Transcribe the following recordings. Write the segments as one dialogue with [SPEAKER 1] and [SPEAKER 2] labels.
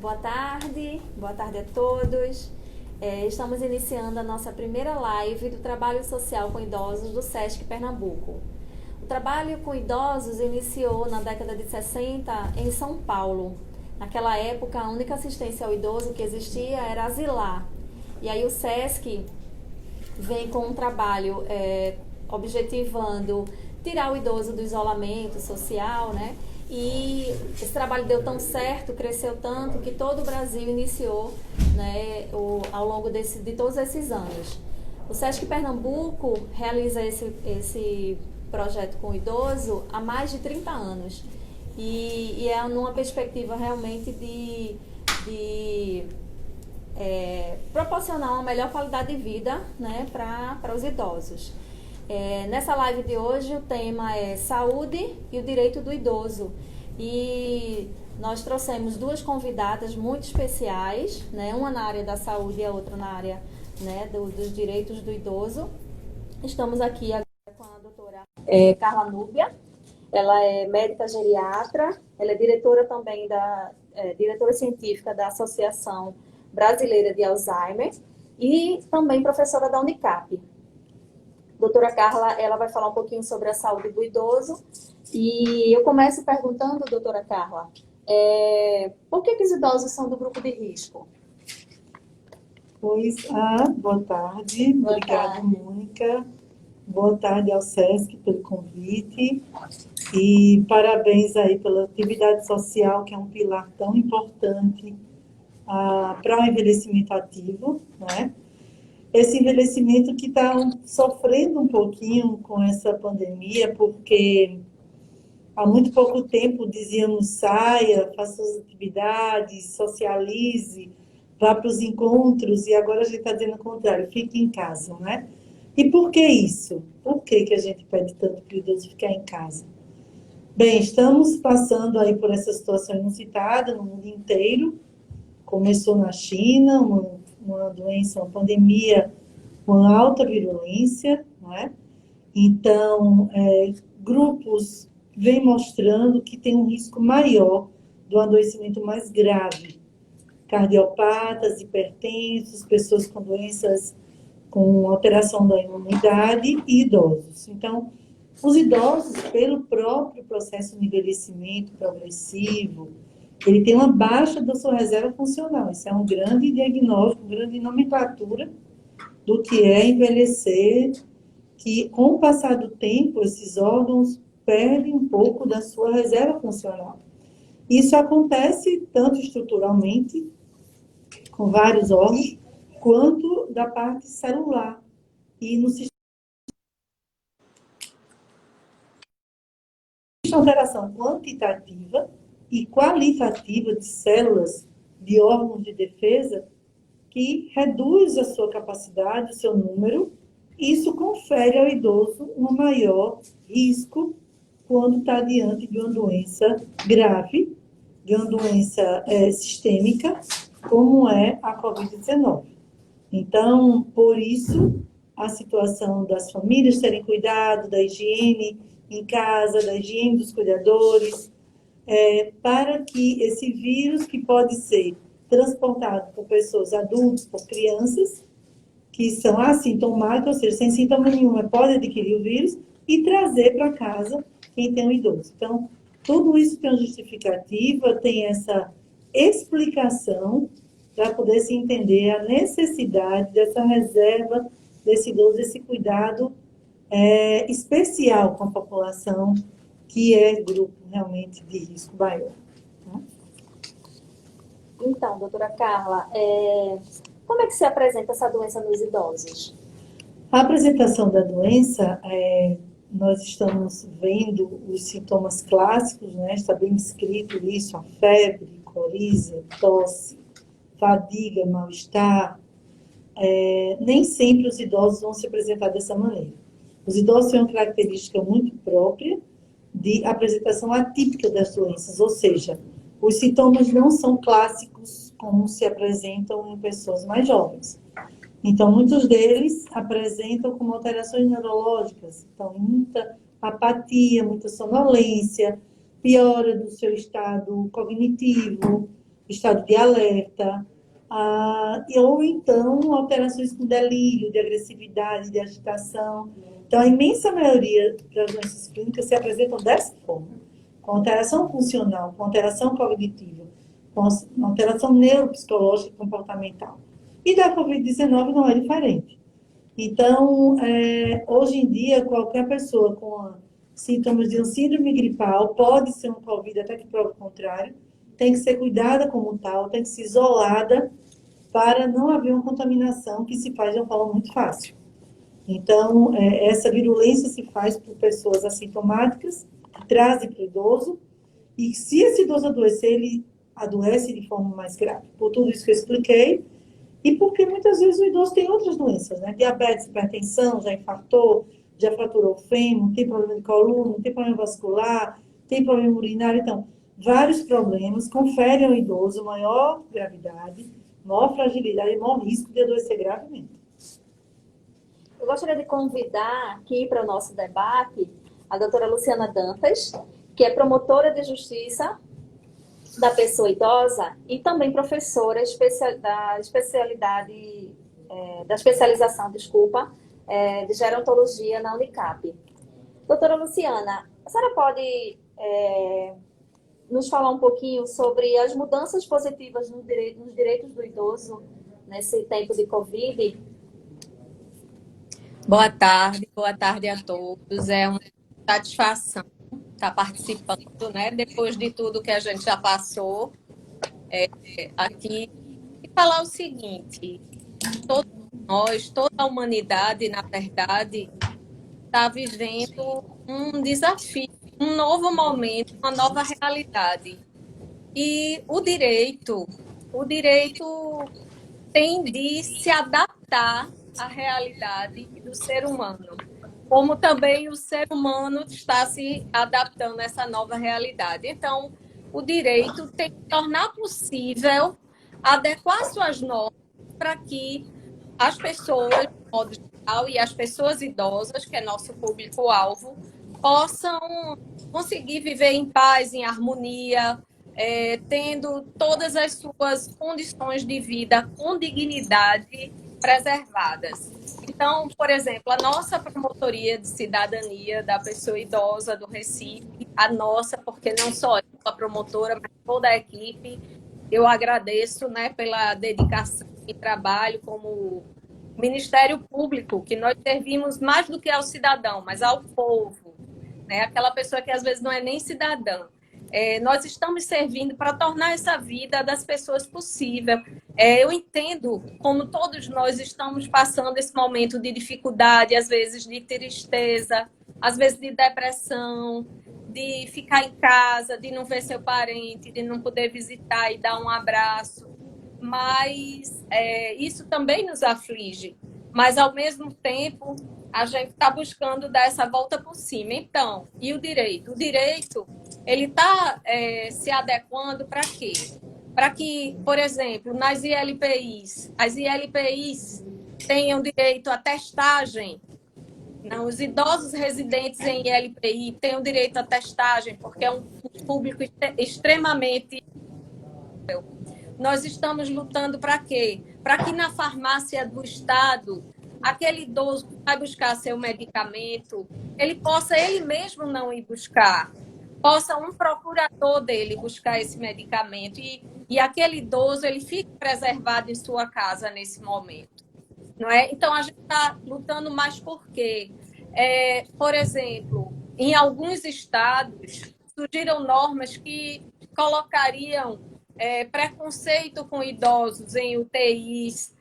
[SPEAKER 1] Boa tarde a todos. Estamos iniciando a nossa primeira live do trabalho social com idosos do SESC Pernambuco. O trabalho com idosos iniciou na década de 60 em São Paulo. Naquela época, a única assistência ao idoso que existia era asilar. E aí o SESC vem com um trabalho objetivando tirar o idoso do isolamento social, né? E esse trabalho deu tão certo, cresceu tanto, que todo o Brasil iniciou, né, ao longo de todos esses anos. O SESC Pernambuco realiza esse projeto com o idoso há mais de 30 anos. E é numa perspectiva realmente de proporcionar uma melhor qualidade de vida, né, para os idosos. Nessa live de hoje o tema é saúde e o direito do idoso, e nós trouxemos duas convidadas muito especiais, né? Uma na área da saúde e a outra na área, né, dos direitos do idoso. Estamos aqui agora com a doutora Carla Núbia. Ela é médica geriatra, ela é diretora também diretora científica da Associação Brasileira de Alzheimer e também professora da Unicap. Doutora Carla, ela vai falar um pouquinho sobre a saúde do idoso. E eu começo perguntando, doutora Carla, por que os idosos são do grupo de risco?
[SPEAKER 2] Boa tarde. Obrigada, Mônica. Boa tarde ao SESC pelo convite. E parabéns aí pela atividade social, que é um pilar tão importante para o envelhecimento ativo, né? Esse envelhecimento que está sofrendo um pouquinho com essa pandemia, porque há muito pouco tempo dizíamos saia, faça as atividades, socialize, vá para os encontros, e agora a gente está dizendo o contrário, fique em casa, né? E por que isso? Por que a gente pede tanto para o idoso ficar em casa? Bem, estamos passando aí por essa situação inusitada no mundo inteiro. Começou na China, uma doença, uma pandemia com alta virulência, não é? Então, grupos vêm mostrando que tem um risco maior do adoecimento mais grave. Cardiopatas, hipertensos, pessoas com doenças com alteração da imunidade e idosos. Então, os idosos, pelo próprio processo de envelhecimento progressivo, ele tem uma baixa da sua reserva funcional. Isso é um grande diagnóstico, uma grande nomenclatura do que é envelhecer, que com o passar do tempo, esses órgãos perdem um pouco da sua reserva funcional. Isso acontece tanto estruturalmente, com vários órgãos, quanto da parte celular. E no sistema alteração quantitativa e qualitativa de células de órgãos de defesa que reduz a sua capacidade, o seu número. Isso confere ao idoso um maior risco quando está diante de uma doença grave, de uma doença sistêmica, como é a Covid-19. Então, por isso, a situação das famílias terem cuidado da higiene em casa, da higiene dos cuidadores, para que esse vírus, que pode ser transportado por pessoas adultas, por crianças, que são assintomáticas, ou seja, sem sintoma nenhum, pode adquirir o vírus e trazer para casa quem tem um idoso. Então, tudo isso tem uma justificativa, tem essa explicação para poder se entender a necessidade dessa reserva desse idoso, desse cuidado especial com a população, que é grupo realmente de risco maior. Tá?
[SPEAKER 1] Então, doutora Carla, como é que se apresenta essa doença nos idosos?
[SPEAKER 2] A apresentação da doença, nós estamos vendo os sintomas clássicos, né? Está bem descrito isso, a febre, coriza, tosse, fadiga, mal-estar. Nem sempre os idosos vão se apresentar dessa maneira. Os idosos têm uma característica muito própria de apresentação atípica das doenças, ou seja, os sintomas não são clássicos como se apresentam em pessoas mais jovens. Então, muitos deles apresentam como alterações neurológicas, então, muita apatia, muita sonolência, piora do seu estado cognitivo, estado de alerta, ou então alterações com delírio, de agressividade, de agitação. Então, a imensa maioria das doenças clínicas se apresentam dessa forma, com alteração funcional, com alteração cognitiva, com alteração neuropsicológica e comportamental. E da Covid-19 não é diferente. Então, hoje em dia, qualquer pessoa com sintomas de uma síndrome gripal pode ser um Covid, até que prova o contrário, tem que ser cuidada como tal, tem que ser isolada para não haver uma contaminação que se faz de uma forma muito fácil. Então, essa virulência se faz por pessoas assintomáticas, que trazem para o idoso, e se esse idoso adoecer, ele adoece de forma mais grave. Por tudo isso que eu expliquei, e porque muitas vezes o idoso tem outras doenças, né? Diabetes, hipertensão, já infartou, já fraturou o fêmur, tem problema de coluna, tem problema vascular, tem problema urinário. Então, vários problemas conferem ao idoso maior gravidade, maior fragilidade e maior risco de adoecer gravemente.
[SPEAKER 1] Eu gostaria de convidar aqui para o nosso debate a doutora Luciana Dantas, que é promotora de justiça da pessoa idosa e também professora da especialização, de gerontologia na Unicap. Doutora Luciana, a senhora pode nos falar um pouquinho sobre as mudanças positivas nos direitos do idoso nesse tempo de Covid?
[SPEAKER 3] Boa tarde a todos. É uma satisfação estar participando, né? Depois de tudo que a gente já passou aqui. E falar o seguinte: todos nós, toda a humanidade, na verdade, está vivendo um desafio, um novo momento, uma nova realidade. E o direito tem de se adaptar à realidade do ser humano, como também o ser humano está se adaptando a essa nova realidade. Então, o direito tem que tornar possível adequar suas normas para que as pessoas, de modo geral, e as pessoas idosas, que é nosso público-alvo, possam conseguir viver em paz, em harmonia, tendo todas as suas condições de vida com dignidade preservadas. Então, por exemplo, a nossa promotoria de cidadania da pessoa idosa do Recife, a nossa, porque não só eu, a promotora, mas toda a equipe, eu agradeço, né, pela dedicação e trabalho como Ministério Público, que nós servimos mais do que ao cidadão, mas ao povo, né, aquela pessoa que às vezes não é nem cidadã. Nós estamos servindo para tornar essa vida das pessoas possível. Eu entendo como todos nós estamos passando esse momento de dificuldade, às vezes de tristeza, às vezes de depressão, de ficar em casa, de não ver seu parente, de não poder visitar e dar um abraço. Mas isso também nos aflige. Mas, ao mesmo tempo, a gente está buscando dar essa volta por cima. Então, e o direito? O direito, ele está se adequando para quê? Para que, por exemplo, nas ILPIs, as ILPIs tenham direito à testagem. Não, os idosos residentes em ILPI tenham direito à testagem, porque é um público extremamente... Nós estamos lutando para quê? Para que na farmácia do Estado, aquele idoso que vai buscar seu medicamento, ele possa ele mesmo não ir buscar, possa um procurador dele buscar esse medicamento e aquele idoso ele fique preservado em sua casa nesse momento, não é? Então a gente está lutando mais por quê? Por exemplo, em alguns estados surgiram normas que colocariam preconceito com idosos em UTIs,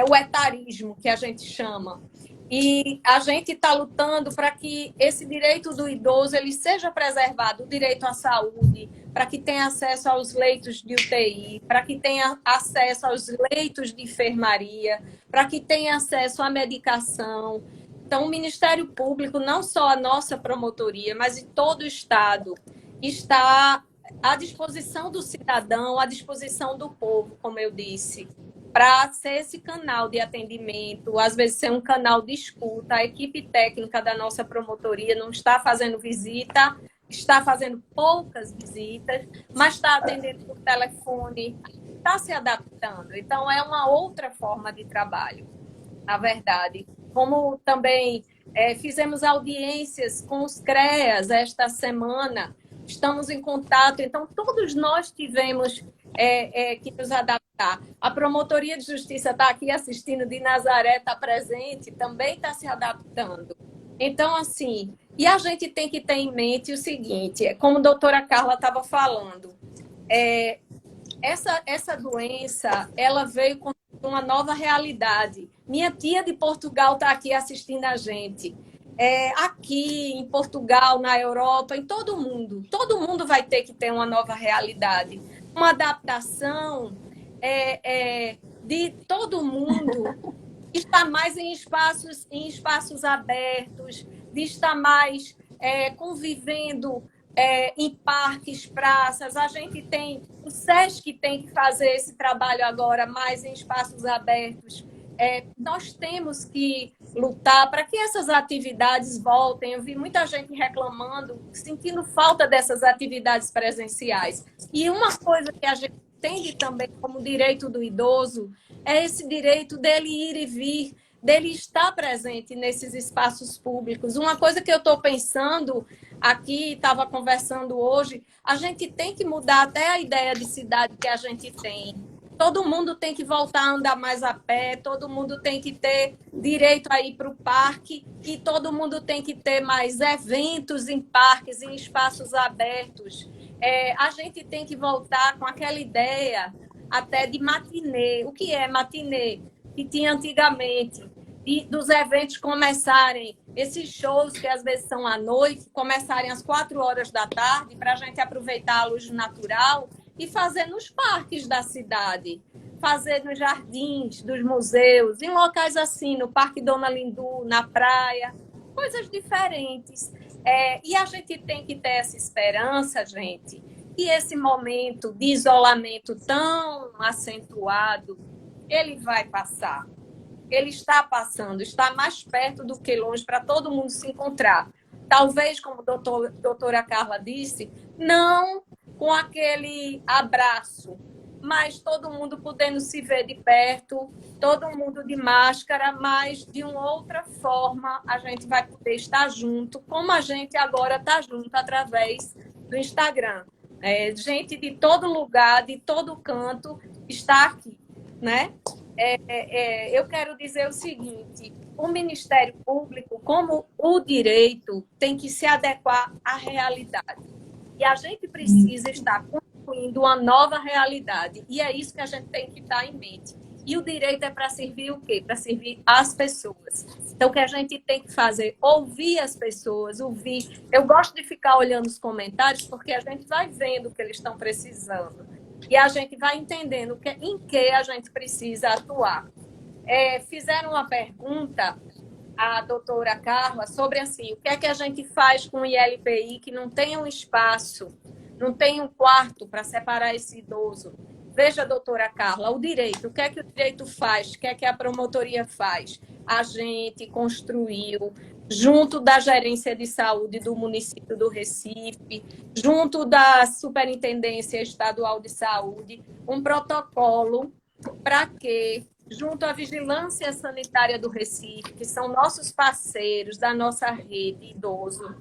[SPEAKER 3] o etarismo, que a gente chama. E a gente está lutando para que esse direito do idoso ele seja preservado, o direito à saúde, para que tenha acesso aos leitos de UTI, para que tenha acesso aos leitos de enfermaria, para que tenha acesso à medicação. Então, o Ministério Público, não só a nossa promotoria, mas em todo o Estado, está à disposição do cidadão, à disposição do povo, como eu disse, para ser esse canal de atendimento, às vezes ser um canal de escuta. A equipe técnica da nossa promotoria não está fazendo visita está fazendo poucas visitas, mas está atendendo por telefone, está se adaptando. Então, é uma outra forma de trabalho, na verdade. Como também fizemos audiências com os CREAS esta semana, estamos em contato, então todos nós tivemos que nos adaptar. A Promotoria de Justiça está aqui assistindo, de Nazaré está presente, também está se adaptando. Então, assim, e a gente tem que ter em mente o seguinte, como a doutora Carla estava falando, essa doença, ela veio com uma nova realidade. Minha tia de Portugal está aqui assistindo a gente. Aqui em Portugal, na Europa, em todo mundo vai ter que ter uma nova realidade. Uma adaptação de todo mundo estar mais em espaços abertos, de estar mais convivendo em parques, praças. A gente tem, o SESC tem que fazer esse trabalho agora mais em espaços abertos. Nós temos que lutar para que essas atividades voltem. Eu vi muita gente reclamando, sentindo falta dessas atividades presenciais. E uma coisa que a gente entende também como direito do idoso é esse direito dele ir e vir, dele estar presente nesses espaços públicos. Uma coisa que eu estou pensando aqui, estava conversando hoje, a gente tem que mudar até a ideia de cidade que a gente tem. Todo mundo tem que voltar a andar mais a pé, todo mundo tem que ter direito a ir para o parque e todo mundo tem que ter mais eventos em parques, em espaços abertos. A gente tem que voltar com aquela ideia até de matinê. O que é matinê? Que tinha antigamente. E dos eventos começarem, esses shows que às vezes são à noite, começarem às 4 horas da tarde, para a gente aproveitar a luz natural e fazer nos parques da cidade, fazer nos jardins dos museus, em locais assim, no Parque Dona Lindu, na praia, coisas diferentes. E a gente tem que ter essa esperança, gente, e esse momento de isolamento tão acentuado, ele vai passar. Ele está passando, está mais perto do que longe para todo mundo se encontrar. Talvez, como a doutora Carla disse, não com aquele abraço, mas todo mundo podendo se ver de perto, todo mundo de máscara, mas de uma outra forma a gente vai poder estar junto, como a gente agora está junto através do Instagram. Gente de todo lugar, de todo canto, está aqui, né? Eu quero dizer o seguinte, o Ministério Público, como o direito, tem que se adequar à realidade. E a gente precisa estar construindo uma nova realidade. E é isso que a gente tem que estar em mente. E o direito é para servir o quê? Para servir as pessoas. Então, o que a gente tem que fazer? Ouvir as pessoas, ouvir. Eu gosto de ficar olhando os comentários, porque a gente vai vendo o que eles estão precisando. E a gente vai entendendo em que a gente precisa atuar. Fizeram uma pergunta à doutora Carla sobre assim, o que é que a gente faz com o ILPI que não tem um espaço, não tem um quarto para separar esse idoso. Veja, doutora Carla, o direito, o que é que o direito faz, o que é que a promotoria faz? A gente construiu, junto da Gerência de Saúde do município do Recife, junto da Superintendência Estadual de Saúde, um protocolo para que, junto à Vigilância Sanitária do Recife, que são nossos parceiros da nossa rede idoso,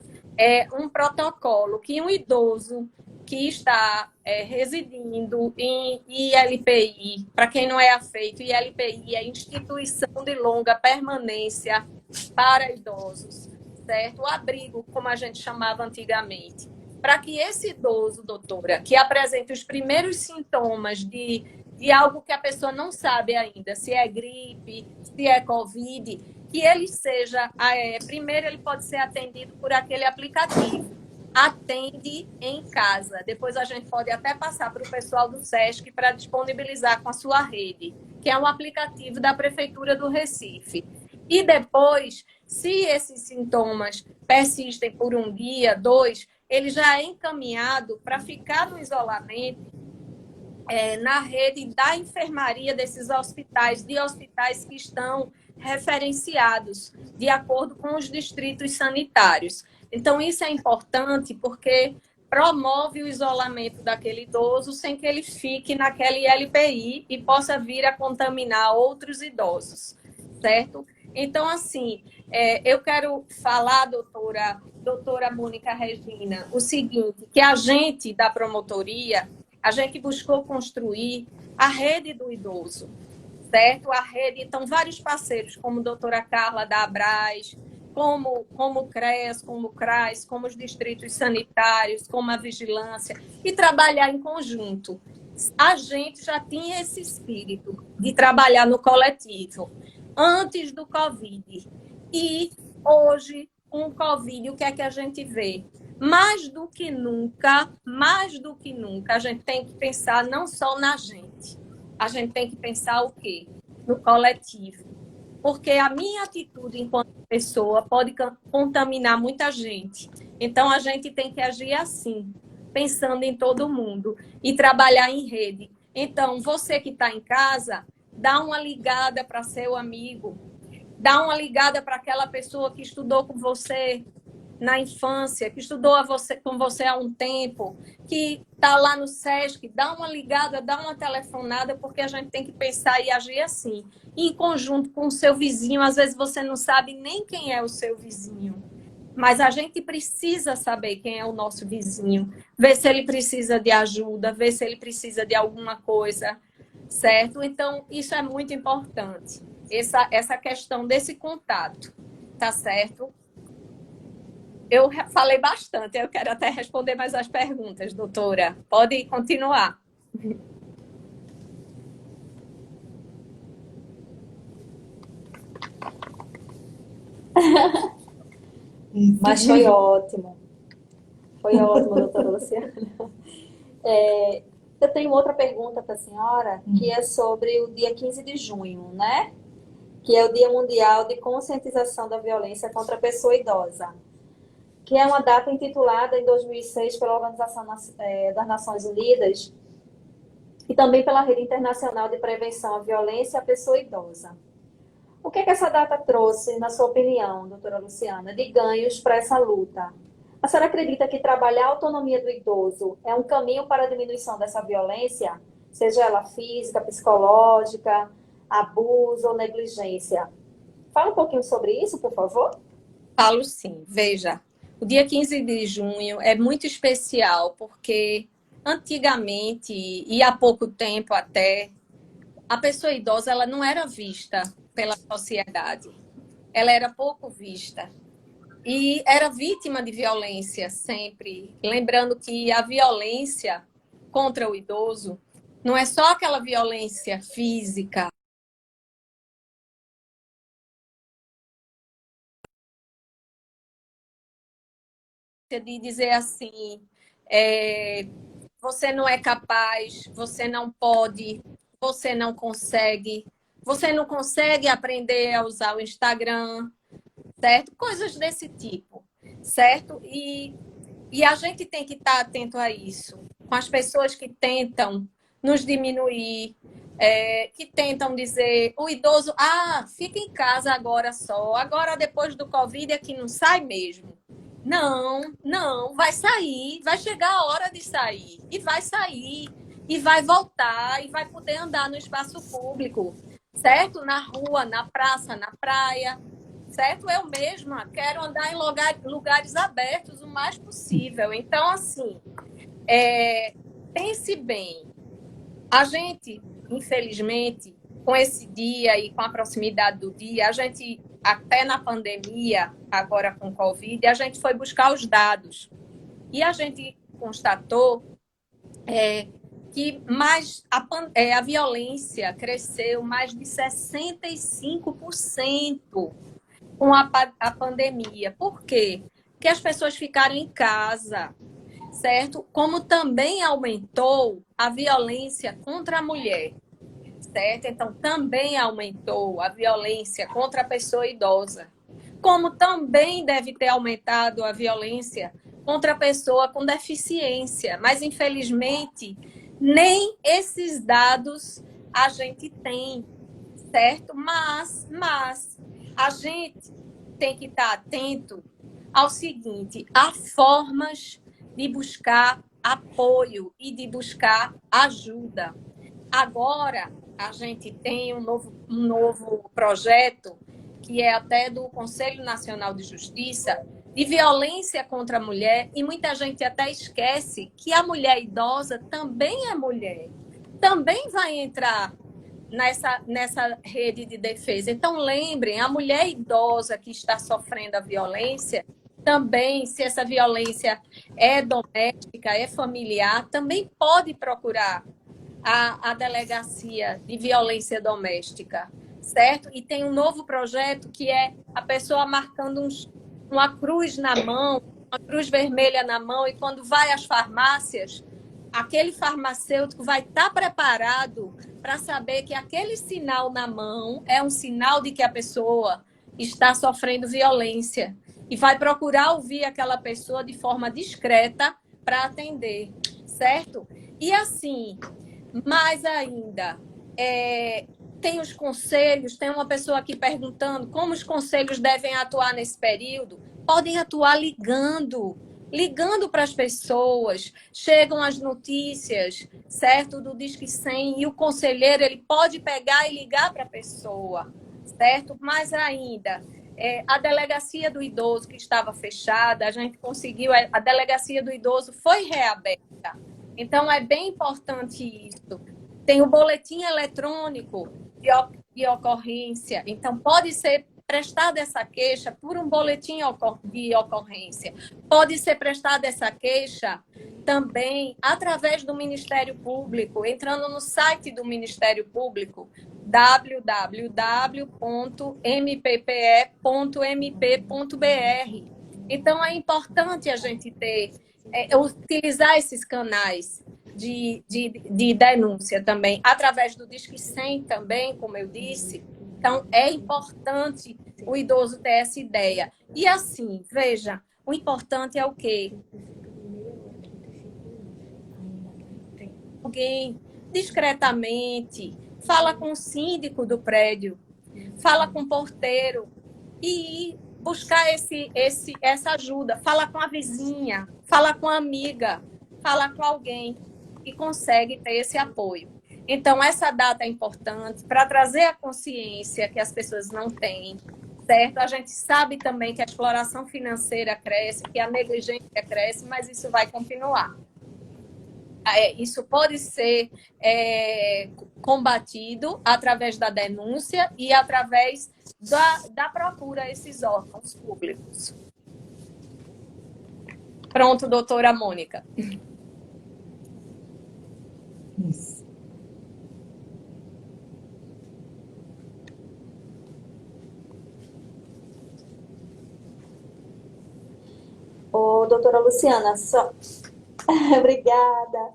[SPEAKER 3] um protocolo que um idoso que está residindo em ILPI, para quem não é afeito, ILPI é Instituição de Longa Permanência para Idosos, certo? O abrigo, como a gente chamava antigamente. Para que esse idoso, doutora, que apresente os primeiros sintomas de algo que a pessoa não sabe ainda, se é gripe, se é Covid, que ele seja, primeiro ele pode ser atendido por aquele aplicativo, Atende em Casa. Depois a gente pode até passar para o pessoal do SESC para disponibilizar com a sua rede, que é um aplicativo da Prefeitura do Recife. E depois, se esses sintomas persistem por um dia, 2, ele já é encaminhado para ficar no isolamento na rede da enfermaria desses hospitais, de hospitais que estão referenciados de acordo com os distritos sanitários. Então, isso é importante porque promove o isolamento daquele idoso sem que ele fique naquele LPI e possa vir a contaminar outros idosos, certo? Então, assim, eu quero falar, doutora Mônica Regina, o seguinte, que a gente, da promotoria, a gente buscou construir a rede do idoso, certo? A rede, então, vários parceiros, como a doutora Carla da Abras, como o CREAS, como o CRAS, como os distritos sanitários, como a vigilância, e trabalhar em conjunto. A gente já tinha esse espírito de trabalhar no coletivo antes do Covid. E hoje, com o Covid, o que é que a gente vê? Mais do que nunca, a gente tem que pensar não só na gente. A gente tem que pensar o quê? No coletivo. Porque a minha atitude enquanto pessoa pode contaminar muita gente. Então, a gente tem que agir assim, pensando em todo mundo e trabalhar em rede. Então, você que está em casa, dá uma ligada para seu amigo, dá uma ligada para aquela pessoa que estudou com você na infância, que estudou com você há um tempo, que está lá no SESC, dá uma ligada, dá uma telefonada, porque a gente tem que pensar e agir assim, em conjunto com o seu vizinho. Às vezes você não sabe nem quem é o seu vizinho, mas a gente precisa saber quem é o nosso vizinho, ver se ele precisa de ajuda, ver se ele precisa de alguma coisa, certo? Então, isso é muito importante, essa questão desse contato, tá certo? Eu falei bastante, eu quero até responder mais as perguntas, doutora. Pode continuar.
[SPEAKER 1] Mas foi ótimo. Foi ótimo, doutora Luciana. Eu tenho outra pergunta para a senhora, que é sobre o dia 15 de junho, né? Que é o Dia Mundial de Conscientização da Violência contra a Pessoa Idosa, que é uma data intitulada em 2006 pela Organização das Nações Unidas e também pela Rede Internacional de Prevenção à Violência à Pessoa Idosa. O que essa data trouxe, na sua opinião, doutora Luciana, de ganhos para essa luta? A senhora acredita que trabalhar a autonomia do idoso é um caminho para a diminuição dessa violência, seja ela física, psicológica, abuso ou negligência? Fala um pouquinho sobre isso, por favor.
[SPEAKER 3] Falo sim. Veja, o dia 15 de junho é muito especial porque antigamente, e há pouco tempo até, a pessoa idosa ela não era vista pela sociedade. Ela era pouco vista. E era vítima de violência sempre. Lembrando que a violência contra o idoso não é só aquela violência física. De dizer assim, você não é capaz, você não pode, você não consegue aprender a usar o Instagram, certo? Coisas desse tipo, certo? E a gente tem que estar atento a isso, com as pessoas que tentam nos diminuir, que tentam dizer, o idoso, fica em casa agora só, agora depois do Covid é que não sai mesmo. Não, vai sair, vai chegar a hora de sair, e vai sair, e vai voltar, e vai poder andar no espaço público, certo? Na rua, na praça, na praia, certo? Eu mesma quero andar em lugares abertos o mais possível. Então, assim, pense bem. A gente, infelizmente, com esse dia e com a proximidade do dia, a gente, até na pandemia, agora com Covid, a gente foi buscar os dados. E a gente constatou que a violência cresceu mais de 65% com a pandemia. Por quê? Porque as pessoas ficaram em casa, certo? Como também aumentou a violência contra a mulher, certo? Então, também aumentou a violência contra a pessoa idosa. Como também deve ter aumentado a violência contra a pessoa com deficiência. Mas, infelizmente, nem esses dados a gente tem, certo? Mas a gente tem que estar atento ao seguinte: há formas de buscar apoio e de buscar ajuda. Agora, a gente tem um novo projeto, que é até do Conselho Nacional de Justiça, de violência contra a mulher, e muita gente até esquece que a mulher idosa também é mulher, também vai entrar nessa rede de defesa. Então, lembrem, a mulher idosa que está sofrendo a violência, também, se essa violência é doméstica, é familiar, também pode procurar a delegacia de violência doméstica, certo? E tem um novo projeto que é a pessoa marcando uma cruz na mão, uma cruz vermelha na mão, e quando vai às farmácias, aquele farmacêutico vai estar preparado para saber que aquele sinal na mão é um sinal de que a pessoa está sofrendo violência e vai procurar ouvir aquela pessoa de forma discreta para atender, certo? E assim, mais ainda, tem os conselhos, tem uma pessoa aqui perguntando como os conselhos devem atuar nesse período. Podem atuar ligando para as pessoas, chegam as notícias, certo, do Disque 100, e o conselheiro ele pode pegar e ligar para a pessoa, certo? Mais ainda, a delegacia do idoso que estava fechada, a gente conseguiu, a delegacia do idoso foi reaberta. Então, é bem importante isso. Tem o boletim eletrônico de ocorrência. Então, pode ser prestada essa queixa por um boletim de ocorrência. Pode ser prestada essa queixa também através do Ministério Público, entrando no site do Ministério Público, www.mppe.mp.br. Então, é importante a gente utilizar esses canais de denúncia também, através do Disque 100 também, como eu disse. Então, é importante o idoso ter essa ideia. E assim, veja, o importante é o quê? Alguém, discretamente, fala com o síndico do prédio, fala com o porteiro e ir buscar essa ajuda. Fala com a vizinha, fala com a amiga, fala com alguém que consegue ter esse apoio. Então, essa data é importante para trazer a consciência que as pessoas não têm, certo? A gente sabe também que a exploração financeira cresce, que a negligência cresce, mas isso vai continuar. Isso pode ser combatido através da denúncia e através da procura a esses órgãos públicos. Pronto, doutora Mônica.
[SPEAKER 2] Isso.
[SPEAKER 1] Ô, doutora Luciana, obrigada.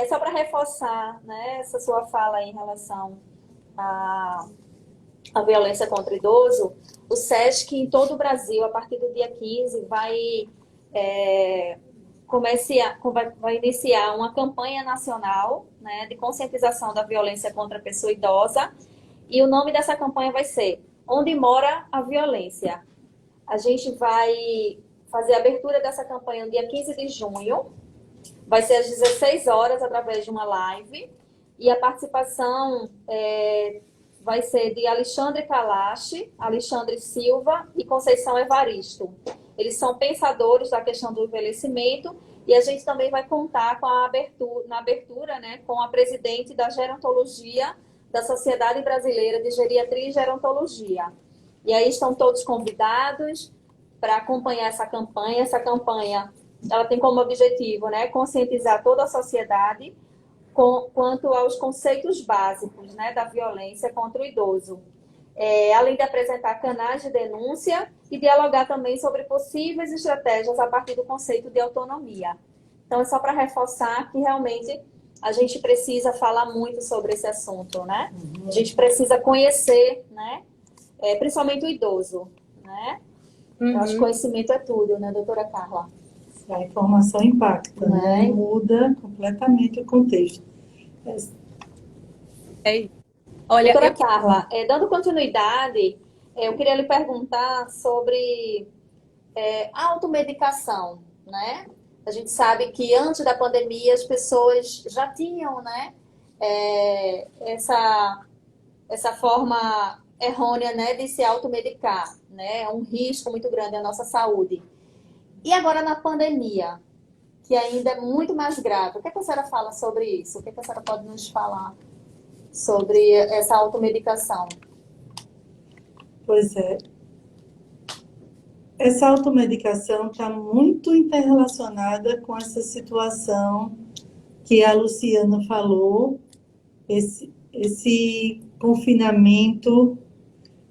[SPEAKER 1] Só para reforçar, né, essa sua fala em relação à violência contra o idoso, o SESC em todo o Brasil, a partir do dia 15, vai iniciar uma campanha nacional, né, de conscientização da violência contra a pessoa idosa, e o nome dessa campanha vai ser Onde Mora a Violência. A gente vai fazer a abertura dessa campanha no dia 15 de junho, vai ser às 16 horas, através de uma live, e a participação vai ser de Alexandre Kalash, Alexandre Silva e Conceição Evaristo. Eles são pensadores da questão do envelhecimento, e a gente também vai contar com na abertura, né, com a presidente da Gerontologia da Sociedade Brasileira de Geriatria e Gerontologia. E aí estão todos convidados para acompanhar essa campanha. Essa campanha ela tem como objetivo, né, conscientizar toda a sociedade quanto aos conceitos básicos, né, da violência contra o idoso. Além de apresentar canais de denúncia e dialogar também sobre possíveis estratégias a partir do conceito de autonomia. Então, é só para reforçar que realmente a gente precisa falar muito sobre esse assunto, né? A gente precisa conhecer, né, principalmente o idoso, né? Eu acho que conhecimento é tudo, né, doutora Carla?
[SPEAKER 2] A informação impacta, né? Muda completamente o contexto.
[SPEAKER 1] Olha, doutora Carla, dando continuidade, eu queria lhe perguntar sobre automedicação, né? A gente sabe que antes da pandemia as pessoas já tinham, né, essa forma errônea, né, de se automedicar, né? É um risco muito grande à nossa saúde. E agora na pandemia, que ainda é muito mais grave, o que a senhora fala sobre isso? O que a senhora pode nos falar sobre essa automedicação?
[SPEAKER 2] Pois é, essa automedicação está muito interrelacionada com essa situação que a Luciana falou, esse confinamento,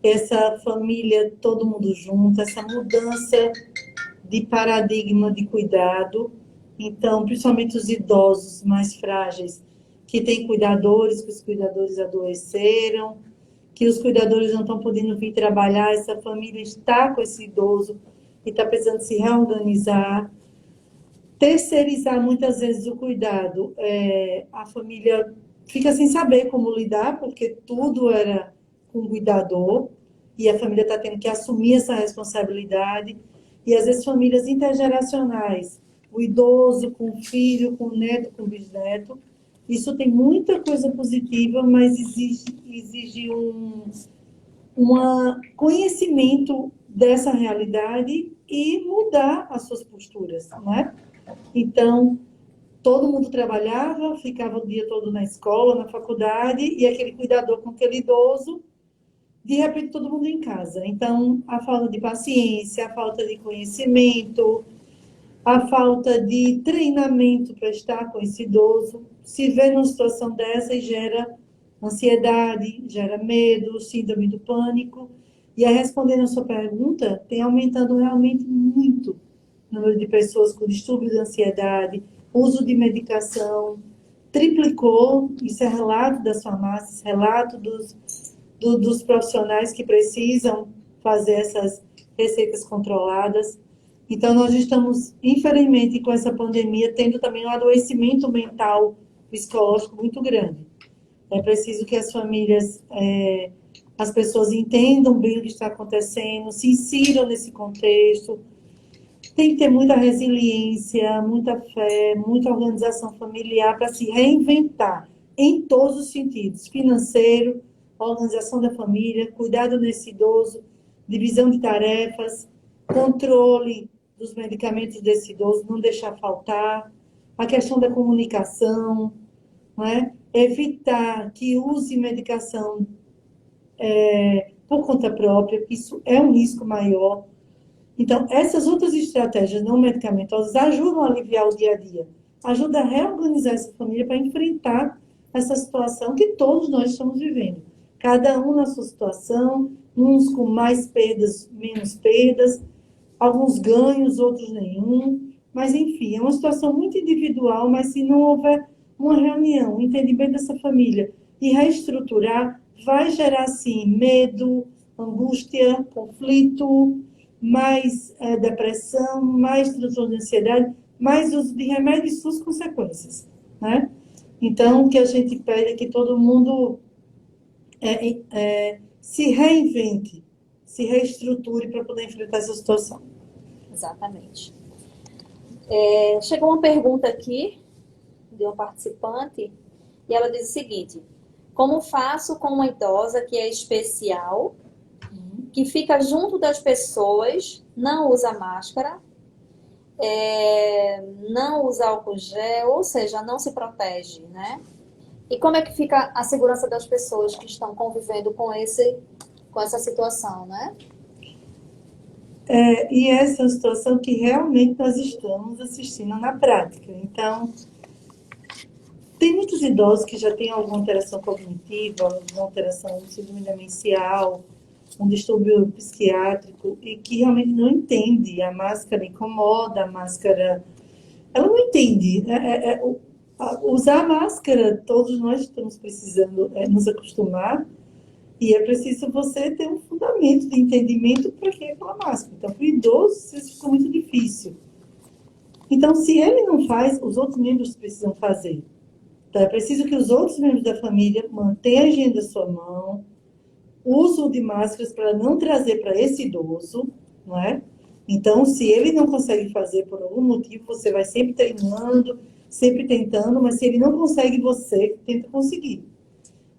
[SPEAKER 2] essa família, todo mundo junto, essa mudança de paradigma de cuidado. Então, principalmente os idosos mais frágeis, que têm cuidadores, que os cuidadores adoeceram, que os cuidadores não estão podendo vir trabalhar, essa família está com esse idoso e está precisando se reorganizar. Terceirizar muitas vezes o cuidado. A família fica sem saber como lidar, porque tudo era com o cuidador, e a família está tendo que assumir essa responsabilidade. E às vezes famílias intergeracionais, o idoso com o filho, com o neto, com o bisneto. Isso tem muita coisa positiva, mas exige um conhecimento dessa realidade e mudar as suas posturas, né? Então, todo mundo trabalhava, ficava o dia todo na escola, na faculdade, e aquele cuidador com aquele idoso, de repente todo mundo em casa. Então, a falta de paciência, a falta de conhecimento, a falta de treinamento para estar com esse idoso, se vê numa situação dessa e gera ansiedade, gera medo, síndrome do pânico. E a respondendo a sua pergunta, tem aumentando realmente muito o número de pessoas com distúrbio de ansiedade, uso de medicação, triplicou, isso é relato das farmácias, relato dos profissionais que precisam fazer essas receitas controladas. Então, nós estamos, infelizmente, com essa pandemia, tendo também um adoecimento mental, psicológico muito grande. É preciso que as famílias, as pessoas entendam bem o que está acontecendo, se insiram nesse contexto. Tem que ter muita resiliência, muita fé, muita organização familiar para se reinventar em todos os sentidos. Financeiro, organização da família, cuidado desse idoso, divisão de tarefas, controle dos medicamentos desse idoso, não deixar faltar, a questão da comunicação, não é? Evitar que use medicação por conta própria, que isso é um risco maior. Então, essas outras estratégias não medicamentosas ajudam a aliviar o dia a dia, ajudam a reorganizar essa família para enfrentar essa situação que todos nós estamos vivendo. Cada um na sua situação, uns com mais perdas, menos perdas, alguns ganhos, outros nenhum. Mas, enfim, é uma situação muito individual, mas se não houver uma reunião, um entendimento dessa família e reestruturar, vai gerar, sim, medo, angústia, conflito, mais depressão, mais transtorno de ansiedade, mais uso de remédio e suas consequências, né? Então, o que a gente pede é que todo mundo se reinvente, se reestruture para poder enfrentar essa situação.
[SPEAKER 1] Exatamente. Chegou uma pergunta aqui de uma participante e ela diz o seguinte: como faço com uma idosa que é especial, que fica junto das pessoas, não usa máscara, não usa álcool gel, ou seja, não se protege, né? E como é que fica a segurança das pessoas que estão convivendo com essa situação, né?
[SPEAKER 2] E essa é uma situação que realmente nós estamos assistindo na prática. Então, tem muitos idosos que já têm alguma alteração cognitiva, alguma alteração do síndrome demencial, um distúrbio psiquiátrico, e que realmente não entende. A máscara incomoda, a máscara... Ela não entende. Usar máscara, todos nós estamos precisando nos acostumar, e é preciso você ter um fundamento de entendimento para que é aquela máscara. Então, para o idoso, isso fica muito difícil. Então, se ele não faz, os outros membros precisam fazer. Então, é preciso que os outros membros da família mantenham a higiene da sua mão, uso de máscaras para não trazer para esse idoso, não é? Então, se ele não consegue fazer por algum motivo, você vai sempre treinando, sempre tentando, mas se ele não consegue, você tenta conseguir.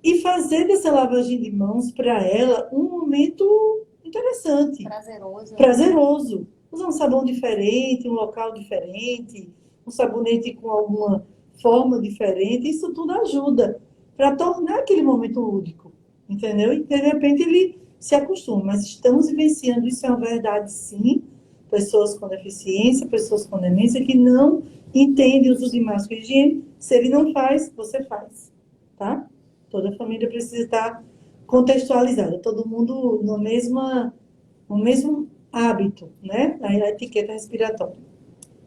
[SPEAKER 2] E fazer dessa lavagem de mãos para ela um momento interessante,
[SPEAKER 1] Prazeroso.
[SPEAKER 2] prazeroso. Usar um sabão diferente, um local diferente, um sabonete com alguma forma diferente, isso tudo ajuda para tornar aquele momento lúdico, entendeu? E de repente ele se acostuma, mas estamos vivenciando isso, é uma verdade sim, pessoas com deficiência, pessoas com demência que não entendem o uso de máscara e higiene, se ele não faz, você faz, tá? Toda a família precisa estar contextualizada, todo mundo no mesmo hábito, né? A etiqueta respiratória.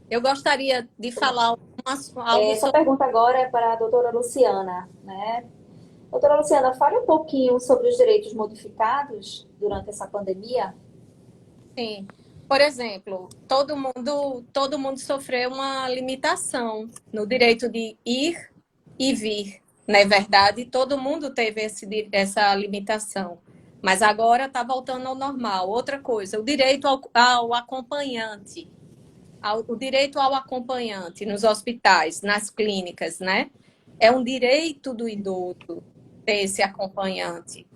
[SPEAKER 3] Eu gostaria de falar algo
[SPEAKER 1] Essa
[SPEAKER 3] sobre.
[SPEAKER 1] pergunta agora é para a doutora Luciana, né? Doutora Luciana, fale um pouquinho sobre os direitos modificados durante essa pandemia.
[SPEAKER 3] Sim. Por exemplo, todo mundo sofreu uma limitação no direito de ir e vir. Não é verdade? Todo mundo teve essa limitação. Mas agora está voltando ao normal. Outra coisa, o direito ao acompanhante. O direito ao acompanhante nos hospitais, nas clínicas, né? É um direito do idoso ter esse acompanhante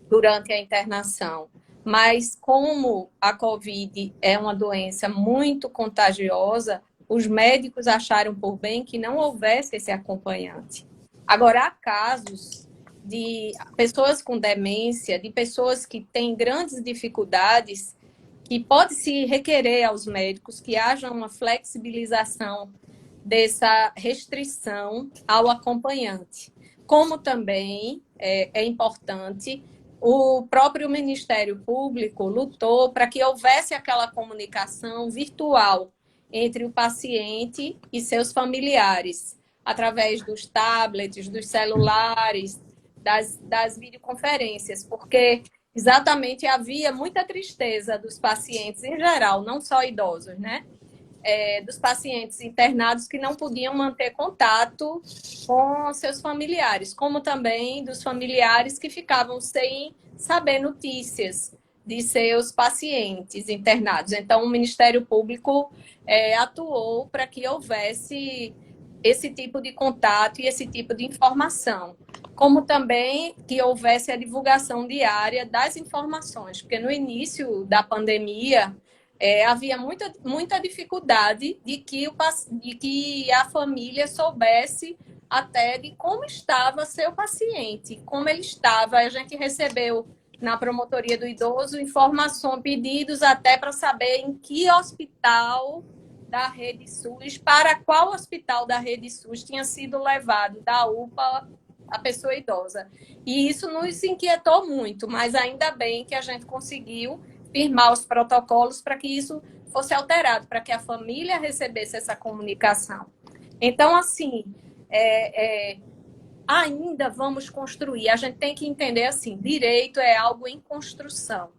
[SPEAKER 3] durante a internação. Mas como a Covid é uma doença muito contagiosa, os médicos acharam por bem que não houvesse esse acompanhante. Agora, há casos de pessoas com demência, de pessoas que têm grandes dificuldades, que pode se requerer aos médicos que haja uma flexibilização dessa restrição ao acompanhante. Como também é importante, o próprio Ministério Público lutou para que houvesse aquela comunicação virtual entre o paciente e seus familiares, através dos tablets, dos celulares, das videoconferências, porque exatamente havia muita tristeza dos pacientes em geral, não só idosos, né? Dos pacientes internados que não podiam manter contato com seus familiares, como também dos familiares que ficavam sem saber notícias de seus pacientes internados. Então, o Ministério Público atuou para que houvesse esse tipo de contato e esse tipo de informação, como também que houvesse a divulgação diária das informações, porque no início da pandemia havia muita dificuldade de que a família soubesse até de como estava seu paciente, como ele estava. A gente recebeu na promotoria do idoso informações, pedidos até para saber em que hospital da Rede SUS, para qual hospital da Rede SUS tinha sido levado da UPA a pessoa idosa. E isso nos inquietou muito, mas ainda bem que a gente conseguiu firmar os protocolos para que isso fosse alterado, para que a família recebesse essa comunicação. Então, assim, ainda vamos construir. A gente tem que entender assim, direito é algo em construção.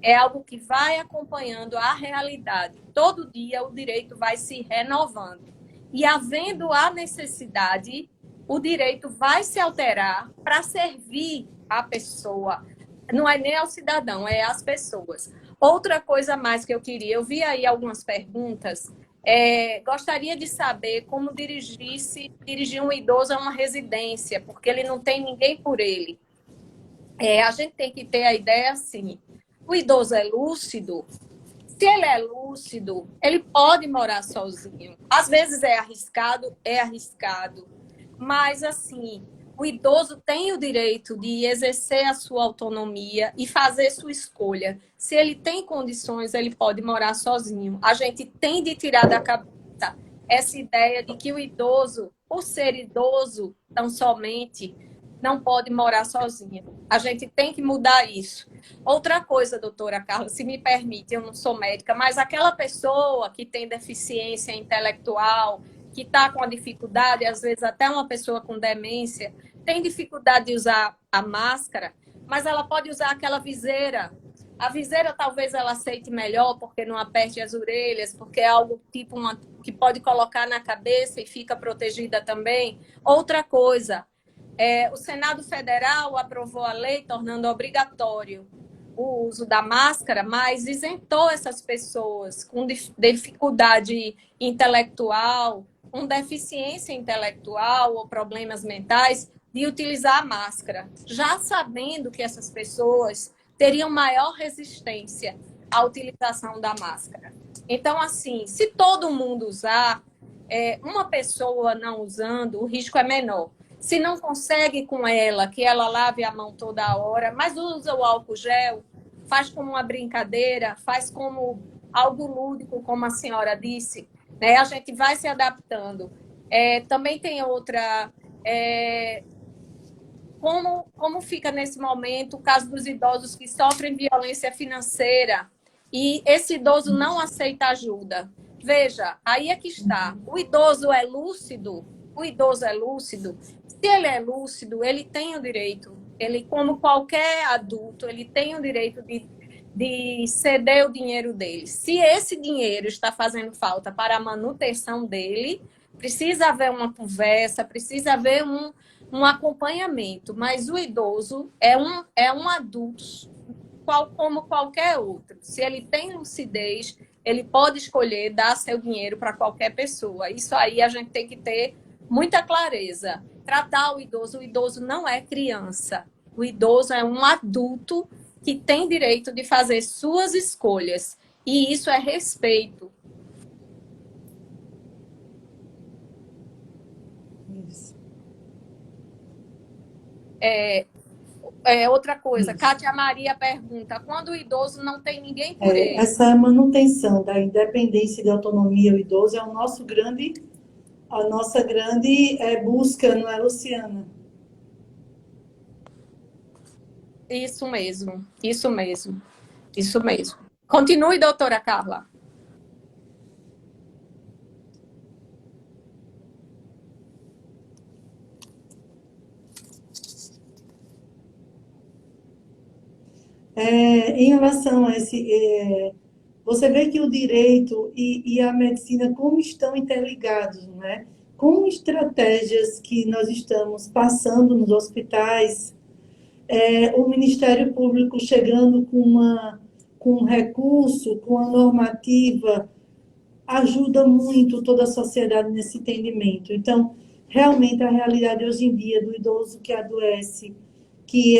[SPEAKER 3] É algo que vai acompanhando a realidade. Todo dia o direito vai se renovando. E havendo a necessidade, o direito vai se alterar para servir a pessoa. Não é nem ao cidadão, é às pessoas. Outra coisa mais que eu queria, eu vi aí algumas perguntas, gostaria de saber como dirigir um idoso a uma residência, porque ele não tem ninguém por ele. A gente tem que ter a ideia assim, o idoso é lúcido, se ele é lúcido, ele pode morar sozinho. Às vezes é arriscado, mas assim, o idoso tem o direito de exercer a sua autonomia e fazer sua escolha. Se ele tem condições, ele pode morar sozinho. A gente tem de tirar da cabeça essa ideia de que o idoso, por ser idoso tão somente, não pode morar sozinho. A gente tem que mudar isso. Outra coisa, doutora Carla, se me permite, eu não sou médica, mas aquela pessoa que tem deficiência intelectual, que está com a dificuldade, às vezes até uma pessoa com demência, tem dificuldade de usar a máscara, mas ela pode usar aquela viseira. A viseira talvez ela aceite melhor, porque não aperte as orelhas, porque é algo tipo que pode colocar na cabeça e fica protegida também. Outra coisa, o Senado Federal aprovou a lei tornando obrigatório o uso da máscara, mas isentou essas pessoas com dificuldade intelectual, com deficiência intelectual ou problemas mentais, de utilizar a máscara, já sabendo que essas pessoas teriam maior resistência à utilização da máscara. Então, assim, se todo mundo usar, uma pessoa não usando, o risco é menor. Se não consegue com ela, que ela lave a mão toda hora, mas usa o álcool gel, faz como uma brincadeira, faz como algo lúdico, como a senhora disse, né? A gente vai se adaptando. Também tem outra... Como fica nesse momento o caso dos idosos que sofrem violência financeira e esse idoso não aceita ajuda? Veja, aí é que está. O idoso é lúcido? O idoso é lúcido? Se ele é lúcido, ele tem o direito, ele, como qualquer adulto, ele tem o direito de ceder o dinheiro dele. Se esse dinheiro está fazendo falta para a manutenção dele, precisa haver uma conversa, precisa haver um acompanhamento, mas o idoso é um adulto como qualquer outro. Se ele tem lucidez, ele pode escolher dar seu dinheiro para qualquer pessoa. Isso aí a gente tem que ter muita clareza. Tratar o idoso não é criança. O idoso é um adulto que tem direito de fazer suas escolhas. E isso é respeito.
[SPEAKER 2] Isso.
[SPEAKER 3] Outra coisa,
[SPEAKER 2] Isso.
[SPEAKER 3] Cátia Maria pergunta, quando o idoso não tem ninguém por ele?
[SPEAKER 2] Essa manutenção da independência e da autonomia do idoso é a nossa grande busca, não é, Luciana?
[SPEAKER 3] Isso mesmo, isso mesmo, isso mesmo. Continue, doutora Carla.
[SPEAKER 2] Em relação a você vê que o direito e a medicina como estão interligados, né? Com estratégias que nós estamos passando nos hospitais, o Ministério Público chegando com um recurso, com a normativa, ajuda muito toda a sociedade nesse entendimento. Então, realmente, a realidade hoje em dia do idoso que adoece, que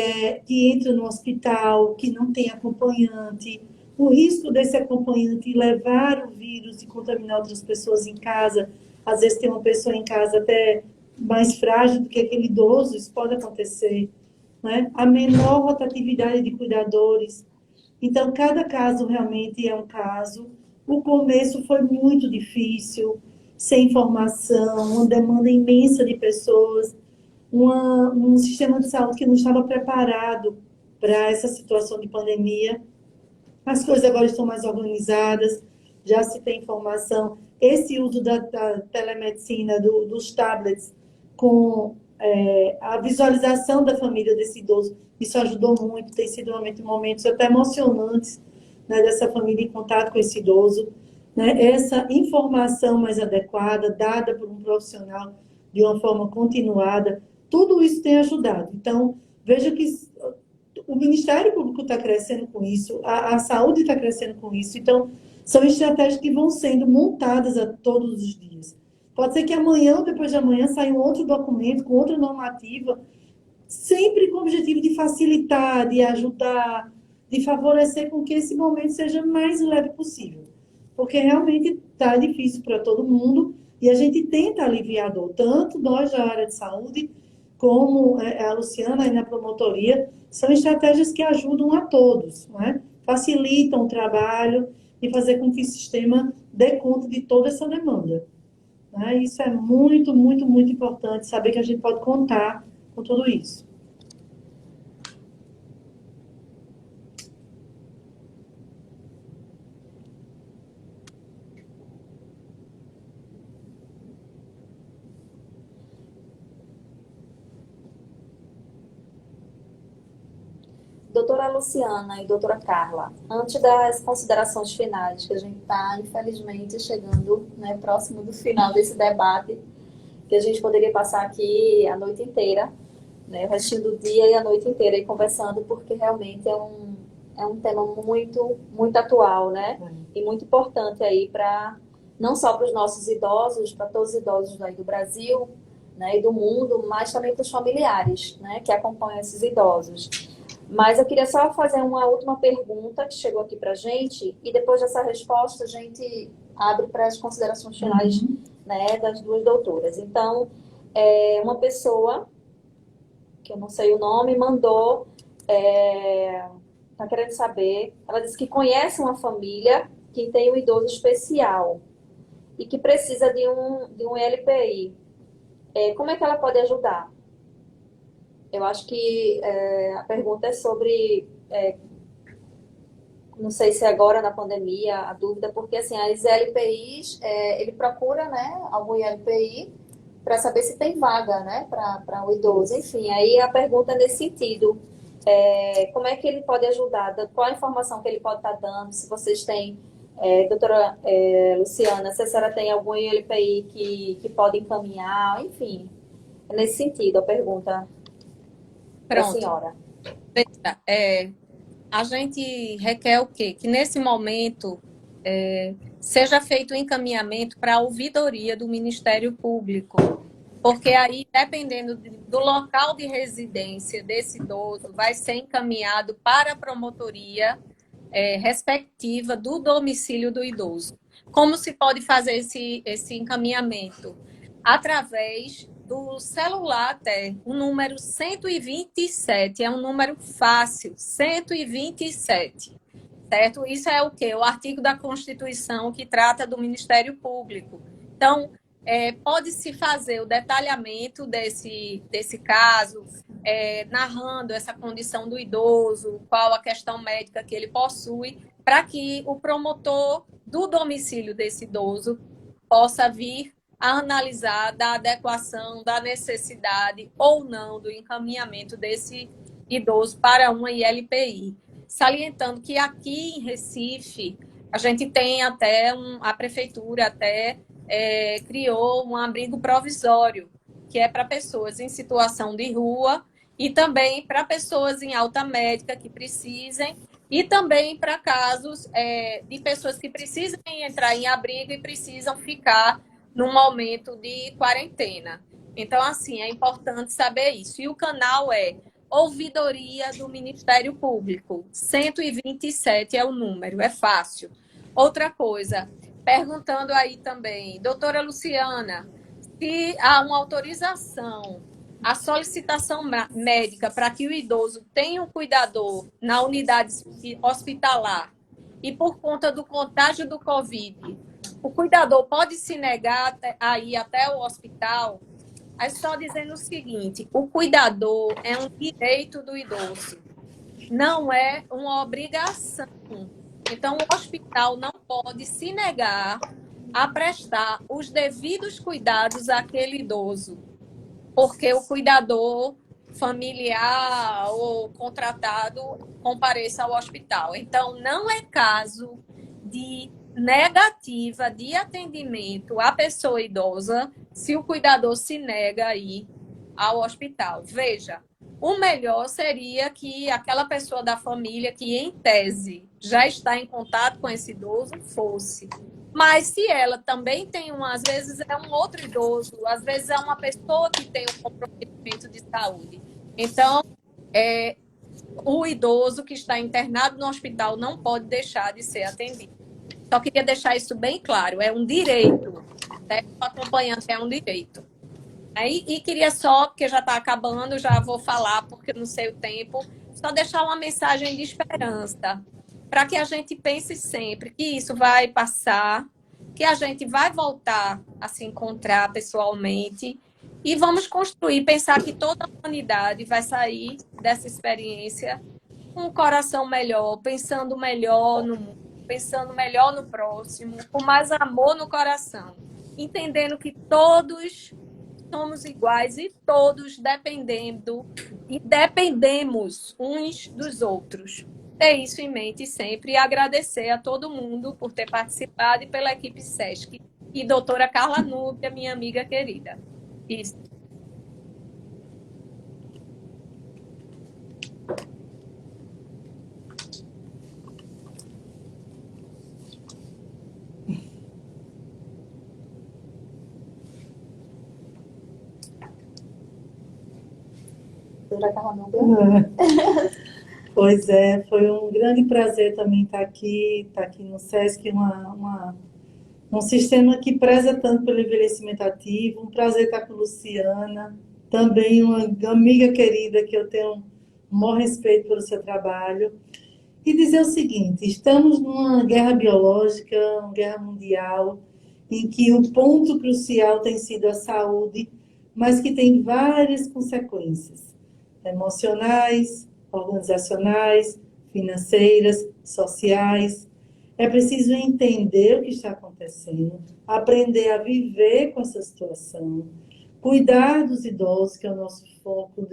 [SPEAKER 2] entra no hospital, que não tem acompanhante, o risco desse acompanhante levar o vírus e contaminar outras pessoas em casa, às vezes tem uma pessoa em casa até mais frágil do que aquele idoso, isso pode acontecer, né? A menor rotatividade de cuidadores. Então, cada caso realmente é um caso. O começo foi muito difícil, sem informação, uma demanda imensa de pessoas, um sistema de saúde que não estava preparado para essa situação de pandemia. As coisas agora estão mais organizadas, já se tem informação. Esse uso da telemedicina, dos tablets, com a visualização da família desse idoso, isso ajudou muito, tem sido momentos até emocionantes, né, dessa família em contato com esse idoso. Né, essa informação mais adequada, dada por um profissional de uma forma continuada, tudo isso tem ajudado. Então, veja que o Ministério Público está crescendo com isso, a saúde está crescendo com isso. Então, são estratégias que vão sendo montadas a todos os dias. Pode ser que amanhã ou depois de amanhã saia um outro documento com outra normativa, sempre com o objetivo de facilitar, de ajudar, de favorecer com que esse momento seja o mais leve possível. Porque realmente está difícil para todo mundo e a gente tenta aliviar a dor, tanto nós da área de saúde, como a Luciana aí na promotoria, são estratégias que ajudam a todos, né? Facilitam o trabalho e fazer com que o sistema dê conta de toda essa demanda. Né? Isso é muito, muito, muito importante, saber que a gente pode contar com tudo isso.
[SPEAKER 1] Doutora Luciana e doutora Carla, antes das considerações finais, que a gente está, infelizmente, chegando, né, próximo do final desse debate, que a gente poderia passar aqui a noite inteira, né, o restinho do dia e a noite inteira aí conversando, porque realmente é um tema muito, muito atual, né? E muito importante aí para não só para os nossos idosos, para todos os idosos daí do Brasil, né, e do mundo, mas também para os familiares, né, que acompanham esses idosos. Mas eu queria só fazer uma última pergunta que chegou aqui para a gente, e depois dessa resposta a gente abre para as considerações finais, né, das duas doutoras. Então, uma pessoa, que eu não sei o nome, mandou, está querendo saber, ela disse que conhece uma família que tem um idoso especial e que precisa de um LPI. Como é que ela pode ajudar? Eu acho que a pergunta é sobre, não sei se agora na pandemia, a dúvida, porque assim, as LPIs, ele procura, né, algum LPI para saber se tem vaga, né, para o idoso. Enfim, aí a pergunta é nesse sentido. Como é que ele pode ajudar? Qual a informação que ele pode estar dando? Se vocês têm, doutora Luciana, se a senhora tem algum LPI que pode encaminhar, enfim, é nesse sentido a pergunta da
[SPEAKER 3] Pronto.
[SPEAKER 1] senhora.
[SPEAKER 3] Veja, a gente requer o quê? Que nesse momento seja feito o encaminhamento para a ouvidoria do Ministério Público, porque aí, dependendo do local de residência desse idoso, vai ser encaminhado para a promotoria respectiva do domicílio do idoso. Como se pode fazer esse encaminhamento? Através do celular até, o número 127, é um número fácil, 127, certo? Isso é o quê? O artigo da Constituição que trata do Ministério Público. Então, pode-se fazer o detalhamento desse caso, narrando essa condição do idoso, qual a questão médica que ele possui, para que o promotor do domicílio desse idoso possa vir a analisar da adequação, da necessidade ou não do encaminhamento desse idoso para uma ILPI. Salientando que aqui em Recife, a gente tem até, a prefeitura até criou um abrigo provisório, que é para pessoas em situação de rua e também para pessoas em alta médica que precisem, e também para casos de pessoas que precisam entrar em abrigo e precisam ficar num momento de quarentena. Então, assim, é importante saber isso. E o canal é Ouvidoria do Ministério Público. 127 é o número, é fácil. Outra coisa, perguntando aí também, doutora Luciana, se há uma autorização, a solicitação médica para que o idoso tenha um cuidador na unidade hospitalar e por conta do contágio do Covid, o cuidador pode se negar a ir até o hospital. Aí só dizendo o seguinte, o cuidador é um direito do idoso, não é uma obrigação. Então, o hospital não pode se negar a prestar os devidos cuidados àquele idoso, porque o cuidador familiar ou contratado compareça ao hospital. Então, não é caso de negativa de atendimento à pessoa idosa se o cuidador se nega a ir ao hospital. Veja, o melhor seria que aquela pessoa da família que, em tese, já está em contato com esse idoso, fosse. Mas se ela também tem às vezes é um outro idoso, às vezes é uma pessoa que tem um comprometimento de saúde. Então, o idoso que está internado no hospital não pode deixar de ser atendido. Só queria deixar isso bem claro, é um direito, né? O acompanhante é um direito. E queria só, porque já está acabando, já vou falar, porque não sei o tempo, só deixar uma mensagem de esperança, para que a gente pense sempre que isso vai passar, que a gente vai voltar a se encontrar pessoalmente e vamos construir, pensar que toda a humanidade vai sair dessa experiência com um coração melhor, pensando melhor no mundo, pensando melhor no próximo, com mais amor no coração, entendendo que todos somos iguais e todos dependemos uns dos outros. Ter isso em mente sempre e agradecer a todo mundo por ter participado e pela equipe SESC. E doutora Carla Núbia, minha amiga querida. Isso.
[SPEAKER 1] Doutora Carla Núbia.
[SPEAKER 2] Pois é, foi um grande prazer também estar aqui no SESC, um sistema que preza tanto pelo envelhecimento ativo. Um prazer estar com Luciana, também uma amiga querida que eu tenho o maior respeito pelo seu trabalho. E dizer o seguinte: estamos numa guerra biológica, uma guerra mundial, em que o ponto crucial tem sido a saúde, mas que tem várias consequências emocionais, organizacionais, financeiras, sociais. É preciso entender o que está acontecendo, aprender a viver com essa situação, cuidar dos idosos, que é o nosso foco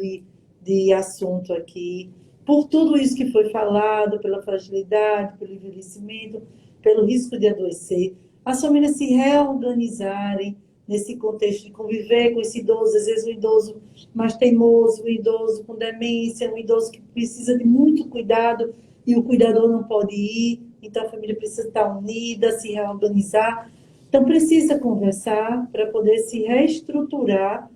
[SPEAKER 2] de assunto aqui, por tudo isso que foi falado, pela fragilidade, pelo envelhecimento, pelo risco de adoecer, as famílias se reorganizarem nesse contexto de conviver com esse idoso, às vezes um idoso mais teimoso, um idoso com demência, um idoso que precisa de muito cuidado e o cuidador não pode ir, então a família precisa estar unida, se reorganizar. Então precisa conversar para poder se reestruturar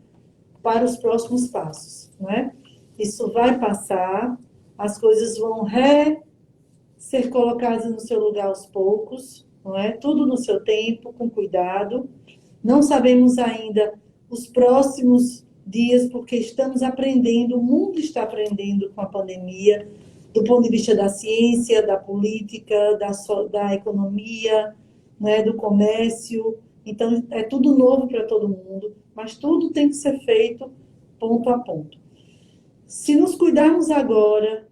[SPEAKER 2] para os próximos passos, não é? Isso vai passar, as coisas vão ser colocadas no seu lugar aos poucos, não é? Tudo no seu tempo, com cuidado. Não sabemos ainda os próximos dias, porque estamos aprendendo, o mundo está aprendendo com a pandemia, do ponto de vista da ciência, da política, da economia, né, do comércio. Então, é tudo novo para todo mundo, mas tudo tem que ser feito ponto a ponto. Se nos cuidarmos agora,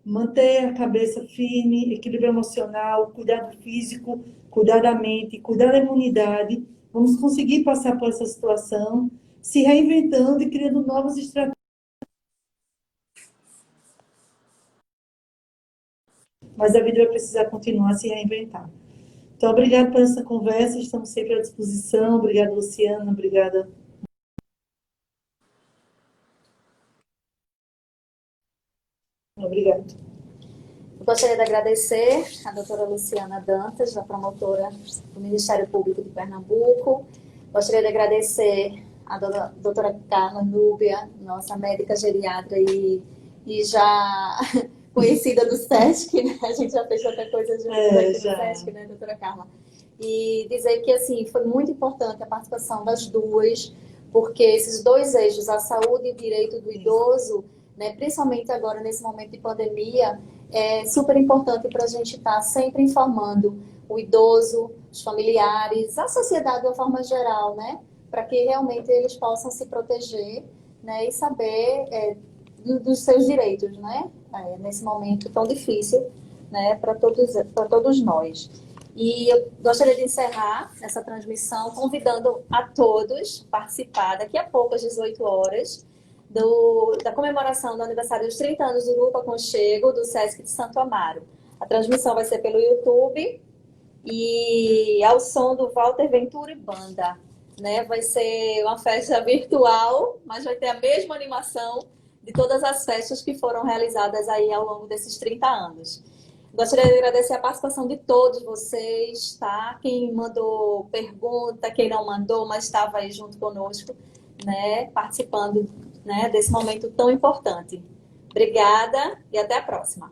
[SPEAKER 2] manter a cabeça firme, equilíbrio emocional, cuidado físico, cuidar da mente, cuidar da imunidade, vamos conseguir passar por essa situação, se reinventando e criando novas estratégias. Mas a vida vai precisar continuar a se reinventar. Então, obrigada por essa conversa, estamos sempre à disposição. Obrigada, Luciana, obrigada. Obrigada.
[SPEAKER 1] Eu gostaria de agradecer a doutora Luciana Dantas, da promotora do Ministério Público de Pernambuco. Gostaria de agradecer a doutora Carla Núbia, nossa médica geriatra e já conhecida do SESC, né? A gente já fez tanta coisa junto aqui no SESC, né, doutora Carla? E dizer que, assim, foi muito importante a participação das duas, porque esses dois eixos, a saúde e o direito do idoso, né, principalmente agora nesse momento de pandemia, é super importante para a gente estar sempre informando o idoso, os familiares, a sociedade de uma forma geral, né, para que realmente eles possam se proteger, né, e saber dos seus direitos, né, nesse momento tão difícil, né, para todos nós. E eu gostaria de encerrar essa transmissão convidando a todos a participar daqui a pouco, às 18 horas, da comemoração do aniversário dos 30 anos do Grupo Aconchego do SESC de Santo Amaro. A transmissão vai ser pelo YouTube e ao som do Walter Ventura e Banda, né? Vai ser uma festa virtual, mas vai ter a mesma animação de todas as festas que foram realizadas aí ao longo desses 30 anos. Gostaria de agradecer a participação de todos vocês, tá? Quem mandou pergunta, quem não mandou, mas estava aí junto conosco, né? Participando, né, desse momento tão importante. Obrigada e até a próxima.